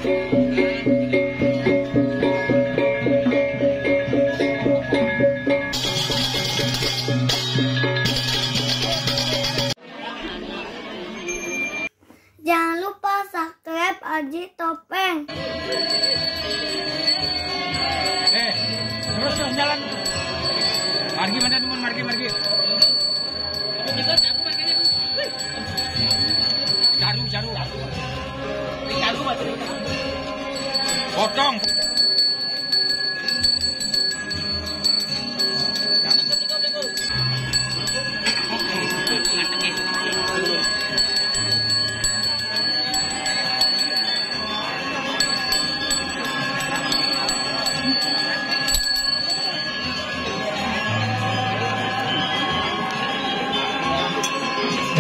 Jangan lupa subscribe Aji Topeng. Terus jalan. Margi mana teman? Margi. Jaru. Potong.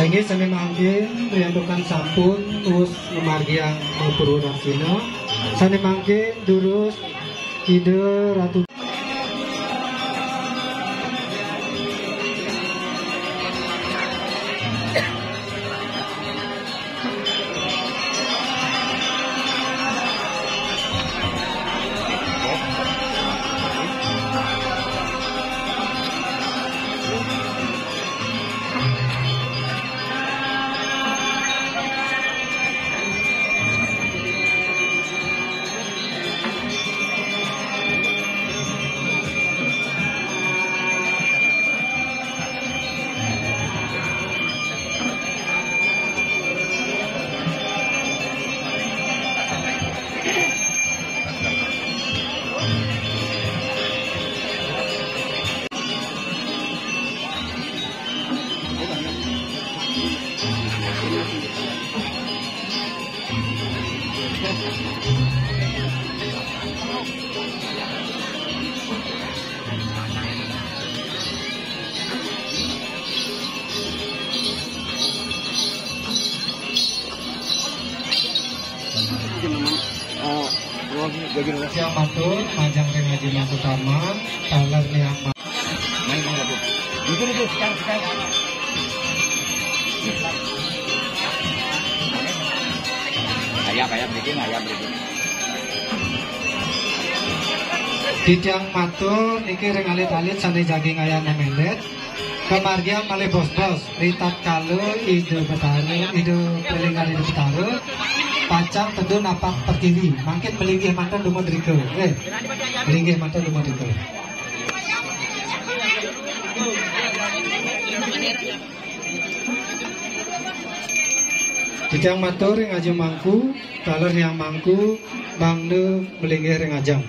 Lagi sami mangkin riandukan sampun terus memargi yang Purwodaksina sami mangkin durus ide ratu yang matur panjang pengaji masuk taman talar yang Itu sekarang. Ayam bikin. Dijang matur niki ring alit-alit sane jaging ayam melet kemargian malih bos-bos ritat kalu ide betare ide pelingan ide betare pacang tedu napak pertiwi mangkin melinggih mantan dumod rike melinggih mantan dumod rike dijang matur ring ajeng mangku taler yang mangku bangde melinggih ring ajeng.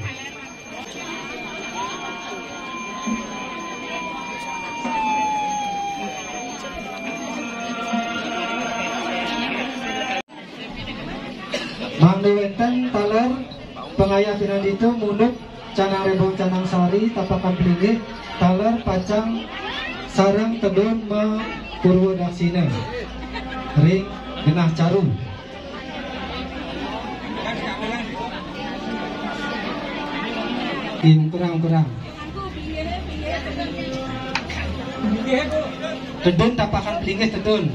Mangde wenten taler pengayah pinandito munuk canang rebong canang sari tapakan pelinggih taler pacang sarang tedun me Purwodaksina ring genah caru kurang tedun tapakan pelinggih tedun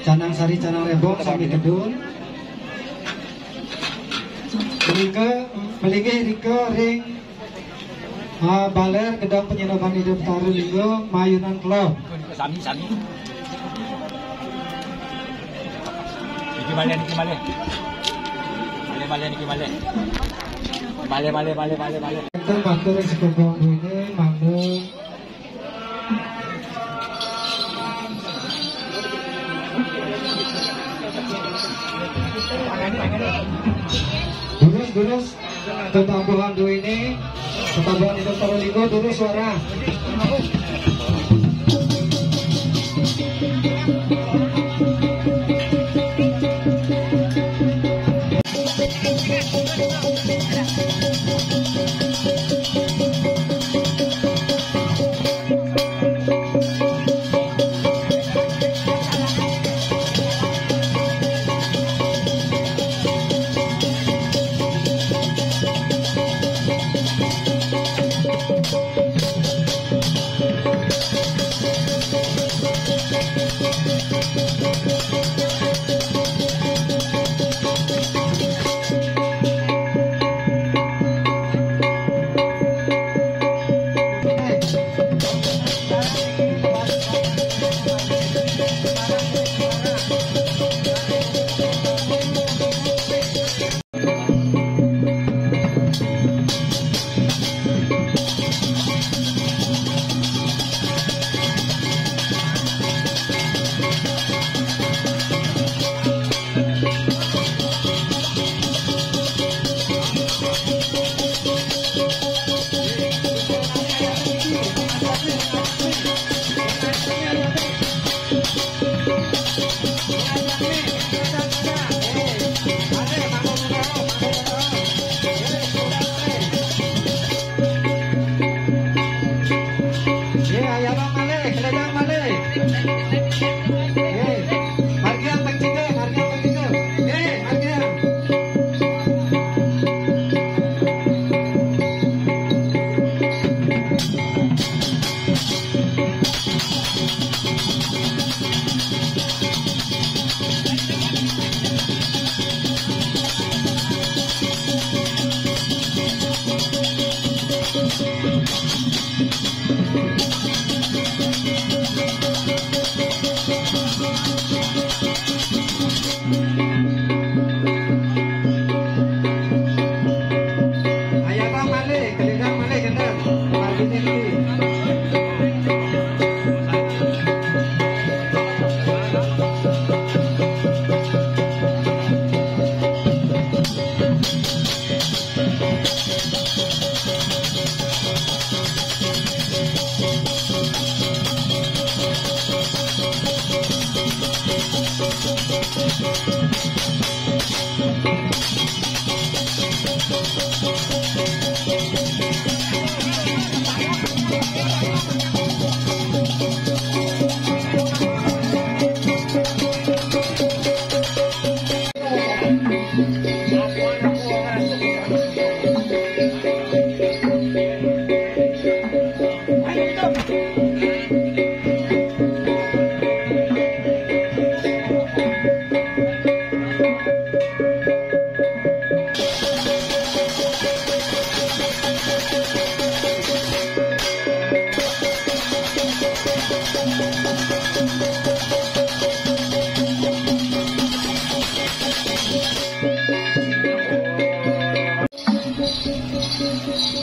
canang sari canang rebong sami tedun melinggih rike ring baler gedang penyenoban hidup taru linggo mayunan kelop Sami. Niki balik. Balik. Enten matur ing sekongkong duwine mangga Durus tetambuhan duwine tetambuhan hidup taru linggo durus suara What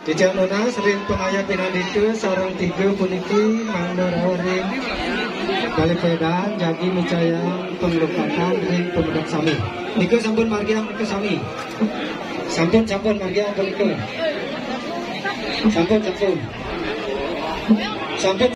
Dijak nona sering pengayat pinandiku sarang tiga puniki mangnur ring balik pedan jagi micaya pengelukatan ring pemudak sami. Niku sampun margiang niku sami. Sampun margiang niku. Sampun. Sampun.